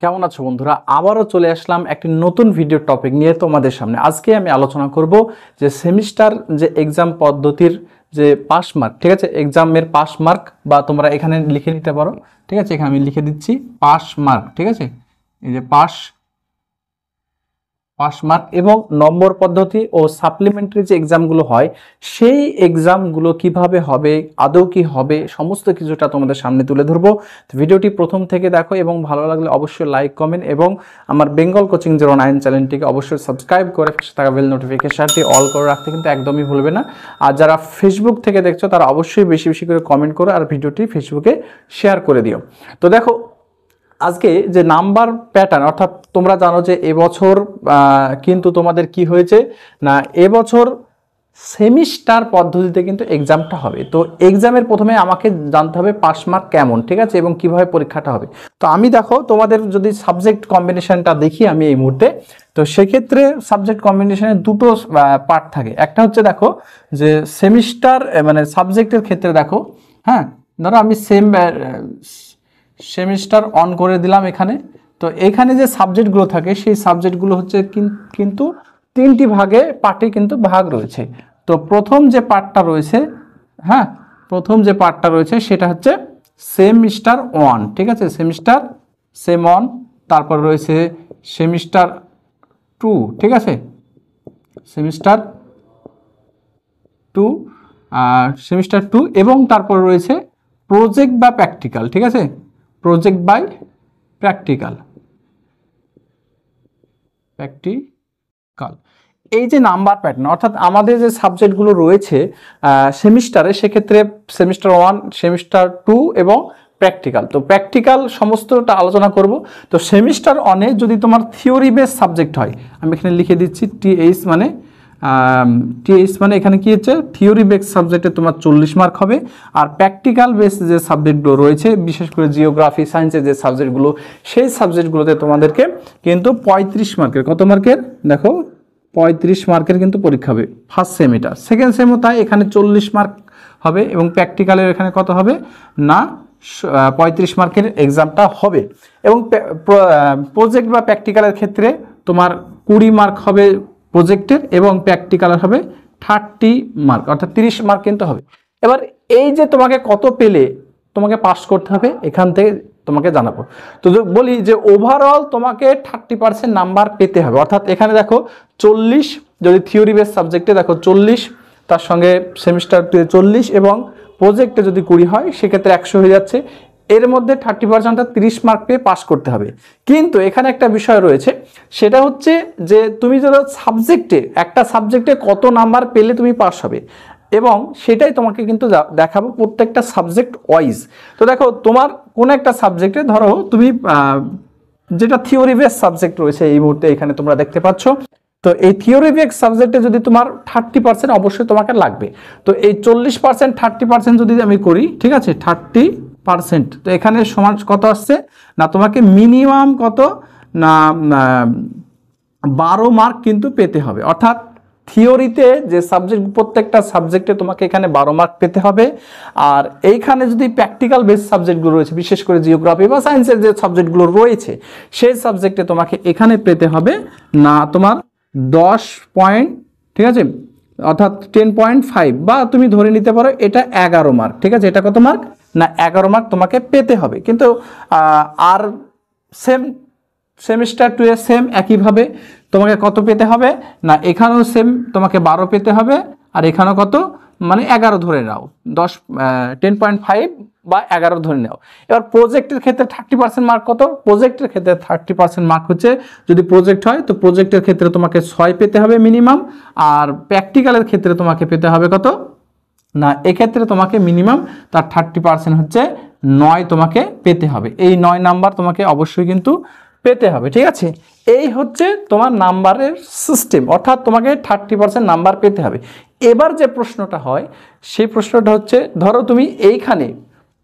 কেমন আছো বন্ধুরা? আবারও চলে আসলাম একটি নতুন ভিডিও টপিক নিয়ে তোমাদের সামনে। আজকে আমি আলোচনা করব যে সেমিস্টার যে এক্সাম পদ্ধতির যে পাস মার্ক, ঠিক আছে, এক্সামের পাস মার্ক, বা তোমরা এখানে লিখে নিতে পারো, ঠিক আছে, এখানে আমি লিখে দিচ্ছি পাস মার্ক, ঠিক আছে, এই যে পাস মার্ক এবং নম্বর পদ্ধতি ও সাপ্লিমেন্টারি যে এক্সামগুলো হয় সেই এক্সামগুলো কিভাবে হবে, আদৌ কি হবে, সমস্ত কিছুটা তোমাদের সামনে তুলে ধরবো। ভিডিওটি প্রথম থেকে দেখো এবং ভালো লাগলে অবশ্যই লাইক, কমেন্ট এবং আমার বেঙ্গল কোচিং 09 চ্যানেলটিকে অবশ্যই সাবস্ক্রাইব করে পাশে থাকা বেল নোটিফিকেশনটি অল করে রাখতে কিন্তু একদমই ভুলবে না। আর যারা ফেসবুক থেকে দেখছো তারা অবশ্যই বেশি বেশি করে কমেন্ট করো আর ভিডিওটি ফেসবুকে শেয়ার করে দিও। তো দেখো, আজকে যে নাম্বার প্যাটার্ন, অর্থাৎ তোমরা জানো যে এবছর কিন্তু তোমাদের কি হয়েছে না, এবছর সেমিস্টার পদ্ধতিতে কিন্তু এক্সামটা হবে। তো এক্সামের প্রথমে আমাকে জানতে হবে পাস মার্ক কেমন, ঠিক আছে, এবং কিভাবে পরীক্ষাটা হবে। তো আমি দেখো তোমাদের যদি সাবজেক্ট কম্বিনেশনটা দেখি আমি এই মুহূর্তে, তো সেক্ষেত্রে সাবজেক্ট কম্বিনেশনের দুটো পার্ট থাকে। একটা হচ্ছে দেখো যে সেমিস্টার মানে সাবজেক্টের ক্ষেত্রে দেখো, হ্যাঁ, ধরো আমি সেমিস্টার অন করে দিলাম এখানে। তো এখানে যে সাবজেক্টগুলো থাকে সেই সাবজেক্টগুলো হচ্ছে কিন্তু তিনটি ভাগে পার্টে কিন্তু ভাগ রয়েছে। তো প্রথম যে পার্টটা রয়েছে, হ্যাঁ, প্রথম যে পার্টটা রয়েছে সেটা হচ্ছে সেমিস্টার ওয়ান, ঠিক আছে, সেমিস্টার সেম ওয়ান। তারপর রয়েছে সেমিস্টার টু, ঠিক আছে, সেমিস্টার টু, সেমিস্টার টু, এবং তারপর রয়েছে প্রজেক্ট বা প্র্যাকটিক্যাল, ঠিক আছে, প্রজেক্ট বাই প্র্যাকটিক্যাল। এই যে নাম্বার প্যাটার্ন, অর্থাৎ আমাদের যে সাবজেক্টগুলো রয়েছে সেমিস্টারে, সেক্ষেত্রে সেমিস্টার ওয়ান, সেমিস্টার টু এবং প্র্যাকটিক্যাল। তো প্র্যাকটিক্যাল সমস্তটা আলোচনা করব। তো সেমিস্টার ওয়ানে যদি তোমার থিওরি বেস সাবজেক্ট হয়, আমি এখানে লিখে দিচ্ছি টিএইচ মানে এখানে কি হচ্ছে, থিওরি বেস সাবজেক্টে তোমার 40 মার্ক হবে। আর প্র্যাকটিক্যাল বেস যে সাবজেক্টগুলো রয়েছে, বিশেষ করে জিওগ্রাফি, সায়েন্সের যে সাবজেক্টগুলো, সেই সাবজেক্টগুলোতে তোমাদেরকে কিন্তু 35 মার্কের, কত মার্কের দেখো, 35 মার্কের কিন্তু পরীক্ষা হবে ফার্স্ট সেমিটা। সেকেন্ড সেমও তাই, এখানে 40 মার্ক হবে এবং প্র্যাকটিক্যালের এখানে কত হবে না 35 মার্কের এক্সামটা হবে। এবং প্রজেক্ট বা প্র্যাকটিক্যালের ক্ষেত্রে তোমার 20 মার্ক হবে প্রজেক্টের, এবং প্র্যাকটিক্যালের হবে 30 মার্ক, অর্থাৎ 30 মার্ক কিন্তু হবে। এবার এই যে তোমাকে কত পেলে তোমাকে পাস করতে হবে এখান থেকে তোমাকে জানাবো। তো বলি যে ওভারঅল তোমাকে 30% নাম্বার পেতে হবে, অর্থাৎ এখানে দেখো 40, যদি থিওরি বেস সাবজেক্টে দেখো 40, তার সঙ্গে সেমিস্টার 40 এবং প্রজেক্টে যদি 20 হয় সেক্ষেত্রে 100 হয়ে যাচ্ছে। এর মধ্যে 30% অর্থাৎ 30 মার্ক পেয়ে পাস করতে হবে। কিন্তু এখানে একটা বিষয় রয়েছে, সেটা হচ্ছে যে তুমি যদি একটা সাবজেক্টে কত নাম্বার পেলে তুমি পাস হবে, এবং সেটাই তোমাকে কিন্তু দেখাবো প্রত্যেকটা সাবজেক্ট ওয়াইজ। তো দেখো, তোমার কোন একটা সাবজেক্টে ধরো তুমি যেটা থিওরি বেস সাবজেক্ট রয়েছে এই মুহূর্তে এখানে তোমরা দেখতে পাচ্ছ, তো এই থিওরি বেস সাবজেক্টে যদি তোমার 30% অবশ্যই তোমাকে লাগবে। তো এই 40% 30% যদি আমি করি, ঠিক আছে, 30%, তো এখানে সমান কত আসছে না, তোমাকে মিনিমাম কত না 12 মার্ক কিন্তু পেতে হবে। অর্থাৎ থিওরিতে যে সাবজেক্ট, প্রত্যেকটা সাবজেক্টে তোমাকে এখানে 12 মার্ক পেতে হবে। আর এইখানে যদি প্র্যাকটিক্যাল বেস সাবজেক্টগুলো রয়েছে, বিশেষ করে জিওগ্রাফি বা সায়েন্সের যে সাবজেক্টগুলো রয়েছে, সেই সাবজেক্টে তোমাকে এখানে পেতে হবে না তোমার 10 পয়েন্ট, ঠিক আছে, অর্থাৎ 10.5, বা তুমি ধরে নিতে পারো এটা 11 মার্ক, ঠিক আছে, এটা কত মার্ক না 11 মার্ক তোমাকে পেতে হবে। কিন্তু আর সেমিস্টার টু এ সেম একইভাবে তোমাকে কত পেতে হবে না, এখানেও সেম তোমাকে 12 পেতে হবে, আর এখানেও কত মানে 11 ধরে নাও, 10.5 বা 11 ধরে নাও। এবার প্রজেক্টের ক্ষেত্রে 30% মার্ক কত, প্রজেক্টের ক্ষেত্রে 30% মার্ক হচ্ছে, যদি প্রজেক্ট হয় তো প্রজেক্টের ক্ষেত্রে তোমাকে 6 পেতে হবে মিনিমাম। আর প্র্যাকটিক্যালের ক্ষেত্রে তোমাকে পেতে হবে কত না, এক্ষেত্রে তোমাকে মিনিমাম তার 30% হচ্ছে 9 তোমাকে পেতে হবে। এই 9 নাম্বার তোমাকে অবশ্যই কিন্তু পেতে হবে, ঠিক আছে। এই হচ্ছে তোমার নাম্বারের সিস্টেম, অর্থাৎ তোমাকে 30% নাম্বার পেতে হবে। এবার যে প্রশ্নটা হয় সেই প্রশ্নটা হচ্ছে, ধরো তুমি এইখানে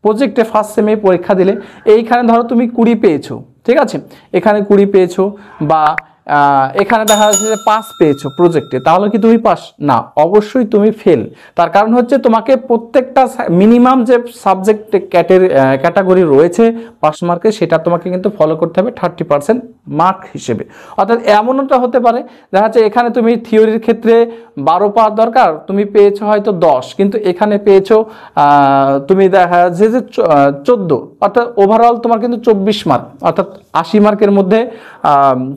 প্রজেক্টে ফার্স্ট সেমে পরীক্ষা দিলে, এইখানে ধরো তুমি 20 পেয়েছো, ঠিক আছে, এখানে 20 পেয়েছো, বা এখানে দেখা যাচ্ছে যে পাস পেয়েছো প্রজেক্টে, তাহলে কি তুমি পাস? না, অবশ্যই তুমি ফেল। তার কারণ হচ্ছে তোমাকে প্রত্যেকটা মিনিমাম যে সাবজেক্ট ক্যাটাগরি রয়েছে পাস মার্কে, সেটা তোমাকে কিন্তু ফলো করতে হবে 30% মার্ক হিসেবে। অর্থাৎ এমনটা হতে পারে দেখা যাচ্ছে এখানে তুমি থিওরির ক্ষেত্রে 12 পাওয়ার দরকার, তুমি পেয়েছো হয়তো 10, কিন্তু এখানে পেয়েছো তুমি দেখা যাচ্ছে যে 14, অর্থাৎ ওভারঅল তোমার কিন্তু 24 মার্ক, অর্থাৎ 80 মার্কের মধ্যে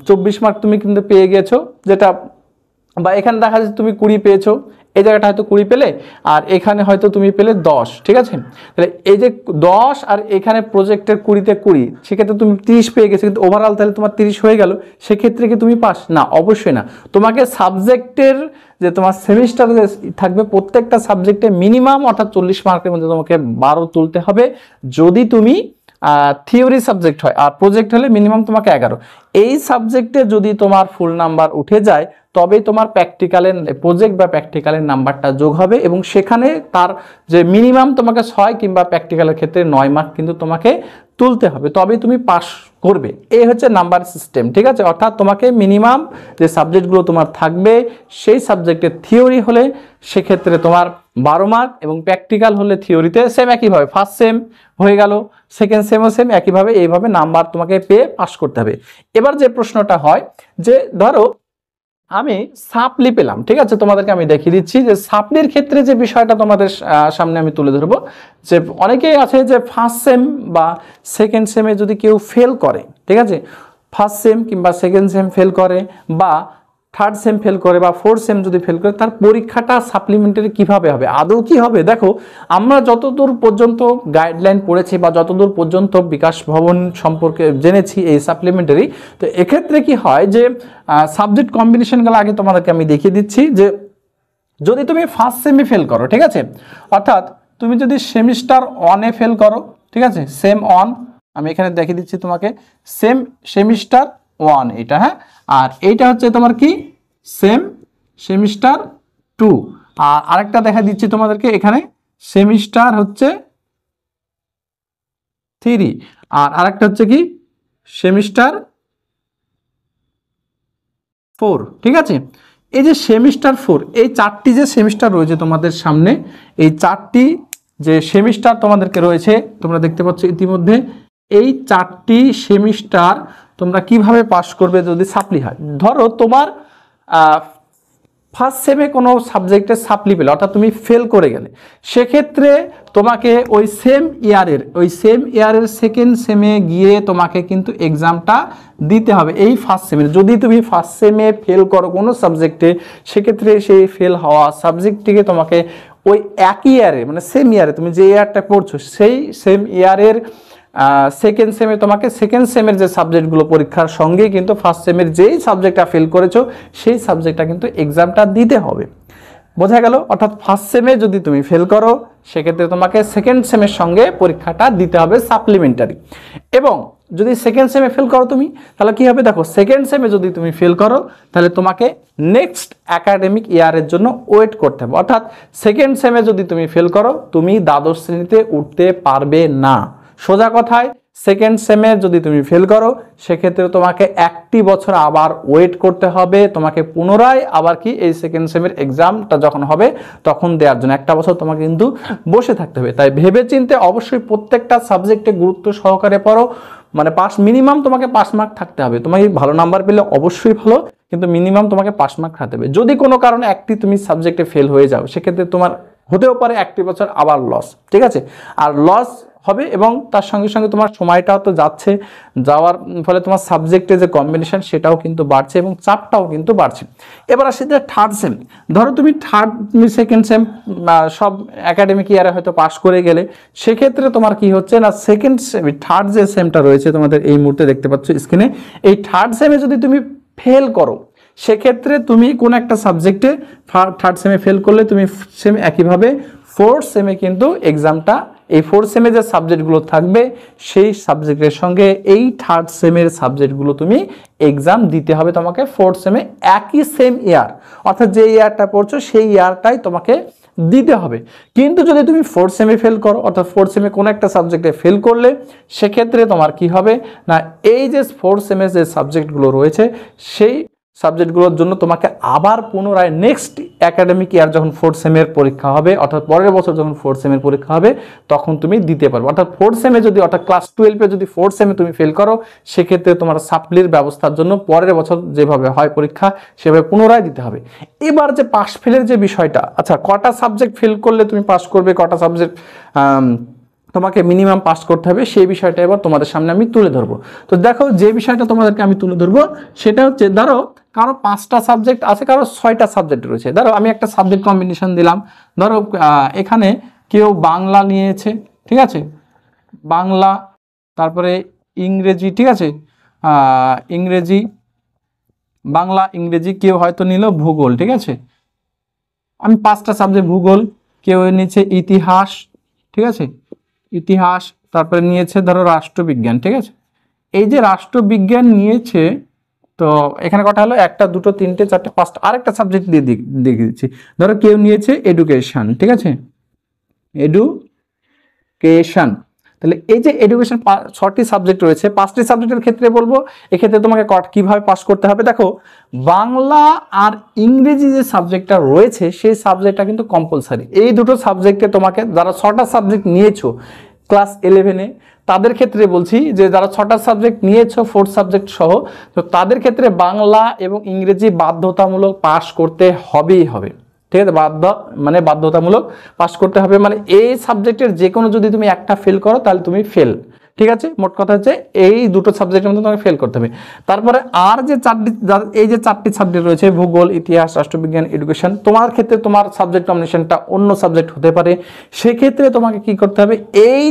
24 মার্ক তুমি কিন্তু পেয়ে গেছো। যেটা বা এখানে দেখা যাচ্ছে তুমি 20 পেয়েছো, এই জায়গাটা হয়তো 20 পেলে, আর এখানে হয়তো তুমি পেলে 10, ঠিক আছে? তাহলে এই যে 10 আর এখানে প্রজেক্টের 20-তে 20, সেক্ষেত্রে তুমি 30 পেয়ে গেছো, কিন্তু ওভারঅল তাহলে তোমার 30 হয়ে গেল, সেক্ষেত্রে কি তুমি পাস? না, অবশ্যই না। তোমাকে সাবজেক্টের যে তোমার সেমিস্টার থাকবে প্রত্যেকটা সাবজেক্টে মিনিমাম অর্থাৎ 40 মার্কের মধ্যে তোমাকে 12 তুলতে হবে যদি তুমি থিওরি সাবজেক্ট হয়, আর প্রজেক্ট হলে মিনিমাম তোমাকে 11। এই সাবজেক্টে যদি তোমার ফুল নাম্বার উঠে যায় তবেই তোমার প্র্যাকটিক্যালের প্রজেক্ট বা প্র্যাকটিক্যালের নাম্বারটা যোগ হবে, এবং সেখানে তার যে মিনিমাম তোমাকে 6 কিংবা প্র্যাকটিক্যালের ক্ষেত্রে 9 মার্ক কিন্তু তোমাকে তুলতে হবে, তবেই তুমি পাস করবে। এই হচ্ছে নাম্বার সিস্টেম, ঠিক আছে? অর্থাৎ তোমাকে মিনিমাম যে সাবজেক্টগুলো তোমার থাকবে সেই সাবজেক্টের থিওরি হলে সেক্ষেত্রে তোমার 12 মার্ক, এবং প্র্যাকটিক্যাল হলে থিওরিতে সেম একইভাবে ফার্স্ট সেম হয়ে গেল, সেকেন্ড সেমও সেম একইভাবে, এইভাবে নাম্বার তোমাকে পেয়ে পাস করতে হবে। এবার যে প্রশ্নটা হয় যে ধরো আমি সাপ্লি পেলাম, ঠিক আছে? তোমাদেরকে আমি দেখিয়ে দিচ্ছি যে সাপ্লির ক্ষেত্রে যে বিষয়টা তোমাদের সামনে আমি তুলে ধরবো, যে অনেকেই আছে যে ফার্স্ট সেম বা সেকেন্ড সেমে যদি কেউ ফেল করে, ঠিক আছে, ফার্স্ট সেম কিংবা সেকেন্ড সেম ফেল করে, বা থার্ড সেম ফেল করে, বা ফোর্থ সেম যদি ফেল করে, তার পরীক্ষাটা সাপ্লিমেন্টারি কিভাবে হবে, আদৌ কি হবে? দেখো, আমরা যতদূর পর্যন্ত গাইডলাইন পড়েছি বা যতদূর পর্যন্ত বিকাশ ভবন সম্পর্কে জেনেছি এই সাপ্লিমেন্টারি, তো এক্ষেত্রে কি হয় যে সাবজেক্ট কম্বিনেশনগুলো আগে তোমাদেরকে আমি দেখিয়ে দিচ্ছি। যে যদি তুমি ফার্স্ট সেমে ফেল করো, ঠিক আছে, অর্থাৎ তুমি যদি সেমিস্টার 1-এ ফেল করো, ঠিক আছে, সেম 1, আমি এখানে দেখিয়ে দিচ্ছি তোমাকে, সেম সেমিস্টার 1 এটা, হ্যাঁ, আর এইটা হচ্ছে তোমার কি সেম সেমিস্টার 2, আর আরেকটা দেখা দিচ্ছি তোমাদেরকে এখানে সেমিস্টার হচ্ছে 3, আর আরেকটা হচ্ছে কি সেমিস্টার 4, ঠিক আছে? এই যে সেমিস্টার 4, এই 4টি যে সেমিস্টার রয়েছে তোমাদের সামনে, এই 4টি যে সেমিস্টার তোমাদেরকে রয়েছে তোমরা দেখতে পাচ্ছ ইতিমধ্যে, এই 4টি সেমিস্টার তোমরা কিভাবে পাস করবে যদি সাপ্লি হয়। ধরো তোমার ফার্স্ট সেমে কোনো সাবজেক্টে সাপ্লি পেলে, অর্থাৎ তুমি ফেল করে গেলে, সেক্ষেত্রে তোমাকে ওই সেম ইয়ারের সেকেন্ড সেমে গিয়ে তোমাকে কিন্তু এক্সামটা দিতে হবে। এই ফার্স্ট সেমে যদি তুমি ফার্স্ট সেমে ফেল করো কোনো সাবজেক্টে, সেক্ষেত্রে সেই ফেল হওয়া সাবজেক্টটিকে তোমাকে ওই একই ইয়ারে, মানে সেম ইয়ারে তুমি যে ইয়ারটা পড়ছো সেই সেম ইয়ারের সেকেন্ড সেমে তোমাকে সেকেন্ড সেমের যে সাবজেক্টগুলো পরীক্ষার সঙ্গেই কিন্তু ফার্স্ট সেমের যেই সাবজেক্টটা ফেল করেছো সেই সাবজেক্টটা কিন্তু এক্সামটা দিতে হবে। বোঝা গেল? অর্থাৎ ফার্স্ট সেমে যদি তুমি ফেল করো সেক্ষেত্রে তোমাকে সেকেন্ড সেমের সঙ্গে পরীক্ষাটা দিতে হবে সাপ্লিমেন্টারি। এবং যদি সেকেন্ড সেমে ফেল করো তুমি, তাহলে কি হবে? দেখো, সেকেন্ড সেমে যদি তুমি ফেল করো তাহলে তোমাকে নেক্সট একাডেমিক ইয়ারের জন্য ওয়েট করতে হবে। অর্থাৎ সেকেন্ড সেমে যদি তুমি ফেল করো তুমি দ্বাদশ শ্রেণীতে উঠতে পারবে না। সোজা কথায়, সেকেন্ড সেমে যদি তুমি ফেল করো সেক্ষেত্রে তোমাকে 1টি বছর আবার ওয়েট করতে হবে, তোমাকে পুনরায় আবার কি এই সেকেন্ড সেমের এক্সামটা যখন হবে তখন দেওয়ার জন্য 1টা বছর তোমাকে কিন্তু বসে থাকতে হবে। তাই ভেবেচিন্তে অবশ্যই প্রত্যেকটা সাবজেক্টে গুরুত্ব সহকারে পড়ো, মানে পাস মিনিমাম তোমাকে 5 মার্ক থাকতে হবে। তোমাকে ভালো নাম্বার পেলে অবশ্যই ভালো, কিন্তু মিনিমাম তোমাকে 5 মার্ক থাকতে হবে। যদি কোনো কারণে একটি তুমি সাবজেক্টে ফেল হয়ে যাও সেক্ষেত্রে তোমার হতেও পারে 1টি বছর আবার লস, ঠিক আছে? আর লস হবে এবং তার সঙ্গে সঙ্গে তোমার সময়টাও তো যাচ্ছে, যাওয়ার ফলে তোমার সাবজেক্টে যে কম্বিনেশন সেটাও কিন্তু বাড়ছে এবং চাপটাও কিন্তু বাড়ছে। এবার আসে যে থার্ড সেম। ধরো তুমি সেকেন্ড সেম সব একাডেমিক ইয়ারে হয়তো পাস করে গেলে, সেক্ষেত্রে তোমার কি হচ্ছে না, সেকেন্ড সেম থার্ড যে সেমটা রয়েছে তোমাদের এই মুহূর্তে দেখতে পাচ্ছ স্ক্রিনে, এই থার্ড সেমে যদি তুমি ফেল করো সেক্ষেত্রে তুমি কোন একটা সাবজেক্টে থার্ড সেমে ফেল করলে তুমি সেম একইভাবে ফোর্থ সেমে কিন্তু এক্সামটা, এই ফোর্থ সেমে যে সাবজেক্টগুলো থাকবে সেই সাবজেক্টের সঙ্গে এই থার্ড সেমের সাবজেক্টগুলো তুমি এক্সাম দিতে হবে তোমাকে ফোর্থ সেমে, একই সেম ইয়ার, অর্থাৎ যে ইয়ারটা পড়ছো সেই ইয়ারটাই তোমাকে দিতে হবে। কিন্তু যদি তুমি 4th সেমে ফেল করো, অর্থাৎ 4th সেমে কোনো একটা সাবজেক্টে ফেল করলে, সেক্ষেত্রে তোমার কি হবে না, এই যে 4th সেমে যে সাবজেক্টগুলো রয়েছে সেই সাবজেক্টগুলোর জন্য তোমাকে আবার পুনরায় নেক্সট একাডেমিক ইয়ার যখন 4th সেমের পরীক্ষা হবে, অর্থাৎ পরের বছর যখন 4th সেমের পরীক্ষা হবে, তখন তুমি দিতে পারবে। অর্থাৎ 4th সেমে যদি, অর্থাৎ ক্লাস 12-এ যদি 4th সেমে তুমি ফেল করো, সেক্ষেত্রে তোমার সাপ্লির ব্যবস্থার জন্য পরের বছর যেভাবে হয় পরীক্ষা, সেভাবে পুনরায় দিতে হবে। এবার যে পাস ফেলের যে বিষয়টা, আচ্ছা কটা সাবজেক্ট ফেল করলে তুমি পাস করবে, কটা সাবজেক্ট তোমাকে মিনিমাম পাস করতে হবে, সেই বিষয়টা এবার তোমাদের সামনে আমি তুলে ধরবো। তো দেখো, যে বিষয়টা তোমাদেরকে আমি তুলে ধরবো সেটা হচ্ছে, ধরো কারো 5টা সাবজেক্ট আছে, কারো 6টা সাবজেক্ট রয়েছে। ধরো আমি একটা সাবজেক্ট কম্বিনেশন দিলাম, ধরো এখানে কেউ বাংলা নিয়েছে, ঠিক আছে, বাংলা, তারপরে ইংরেজি, ঠিক আছে, ইংরেজি, বাংলা, ইংরেজি, কেউ হয়তো নিল ভূগোল, ঠিক আছে, আমি 5টা সাবজেক্ট, ভূগোল, কেউ নিয়েছে ইতিহাস, ঠিক আছে, ইতিহাস, তারপরে নিয়েছে ধরো রাষ্ট্রবিজ্ঞান, ঠিক আছে। এই যে রাষ্ট্রবিজ্ঞান নিয়েছে, তো এখানে কটা হলো, 1 2 3 4 5টা, আরেকটা সাবজেক্ট দিয়ে দিচ্ছি, ধরো কেউ নিয়েছে এডুকেশন, ঠিক আছে, এডুকেশন। তাহলে এই যে এডুকেশন 6টি সাবজেক্ট রয়েছে, 5টি সাবজেক্টের ক্ষেত্রে বলবো, এক্ষেত্রে তোমাকে কিভাবে পাস করতে হবে। দেখো, বাংলা আর ইংরেজি যে সাবজেক্টটা রয়েছে সেই সাবজেক্টটা কিন্তু কম্পালসারি। এই দুটো সাবজেক্টে তোমাকে, যারা 6টা সাবজেক্ট নিয়েছো ক্লাস 11-এ, তাদের ক্ষেত্রে বলছি যে যারা 6টা সাবজেক্ট নিয়েছো 4th সাবজেক্ট সহ, তো তাদের ক্ষেত্রে বাংলা এবং ইংরেজি বাধ্যতামূলক পাস করতে হবেই হবে, ঠিক আছে, বাধ্যতামূলক পাস করতে হবে। মানে এই সাবজেক্টের যে কোনো যদি তুমি একটা ফেল করো তাহলে তুমি ফেল, ঠিক আছে। মোট কথা হচ্ছে এই দুটো সাবজেক্টের মধ্যে তোমাকে ফেল করতে হবে। তারপরে আর যে এই যে 4টি সাবজেক্ট রয়েছে, ভূগোল, ইতিহাস, রাষ্ট্রবিজ্ঞান, এডুকেশন, তোমার ক্ষেত্রে তোমার সাবজেক্ট কম্বিনেশনটা অন্য সাবজেক্ট হতে পারে। সেক্ষেত্রে তোমাকে কি করতে হবে, এই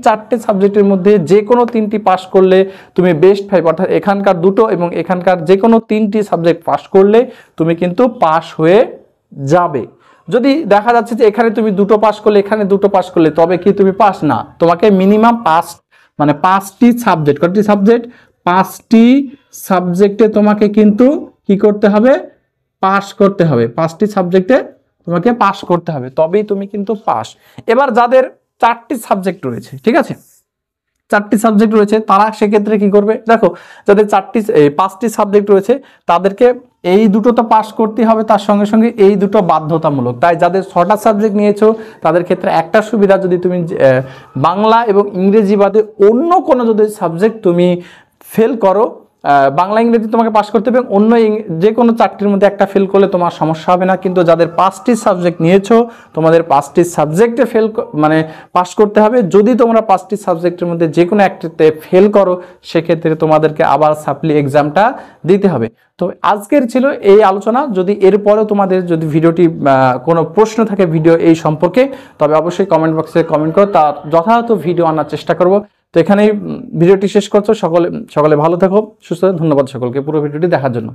4টে সাবজেক্টের মধ্যে যে কোনো 3টি পাস করলে তুমি বেস্ট 5, অর্থাৎ এখানকার দুটো এবং এখানকার যে কোনো 3টি সাবজেক্ট পাস করলে তুমি কিন্তু পাস হয়ে যাবে। যদি দেখা যাচ্ছে যে এখানে তুমি 2টো পাস করলে, এখানে 2টো পাস করলে, তবে কি তুমি পাস না, তোমাকে মিনিমাম পাস, মানে 5টি সাবজেক্ট, কয়টি সাবজেক্ট, 5টি সাবজেক্টে তোমাকে কিন্তু কি করতে হবে, পাস করতে হবে। 5টি সাবজেক্টে তোমাকে পাস করতে হবে, তবেই তুমি কিন্তু পাস। এবার যাদের 4টি সাবজেক্ট রয়েছে, ঠিক আছে, 4টি সাবজেক্ট রয়েছে, তারা সেক্ষেত্রে কি করবে, দেখো যাদের 5টি সাবজেক্ট রয়েছে তাদেরকে এই দুটো তো পাস করতে হবে, তার সঙ্গে সঙ্গে এই দুটো বাধ্যতামূলক। তাই যাদের 6টা সাবজেক্ট নিয়েছো তাদের ক্ষেত্রে একটা সুবিধা, যদি তুমি বাংলা এবং ইংরেজি বাদে অন্য কোনো যদি সাবজেক্ট তুমি ফেল করো, বাংলা ইংরেজি তোমাকে পাস করতে হবে, অন্য যে কোনো 4টির মধ্যে একটা ফেল করলে তোমার সমস্যা হবে না। কিন্তু যাদের 5টি সাবজেক্ট নিয়েছো, তোমাদের 5টি সাবজেক্টে পাস করতে হবে। যদি তোমরা 5টি সাবজেক্টের মধ্যে যে কোনো একটাতে ফেল করো, সেক্ষেত্রে তোমাদেরকে আবার সাপ্লি এক্সামটা দিতে হবে। তো আজকের ছিল এই আলোচনা। যদি এরপরেও তোমাদের যদি ভিডিওটি কোনো প্রশ্ন থাকে ভিডিও এই সম্পর্কে, তবে অবশ্যই কমেন্ট বক্সে কমেন্ট করো, তার যথাযথ ভিডিও আনার চেষ্টা করব। তো এখানেই ভিডিওটি শেষ করছো। সকলে ভালো থাকো, সুস্থ থাকো। ধন্যবাদ সকলকে পুরো ভিডিওটি দেখার জন্য।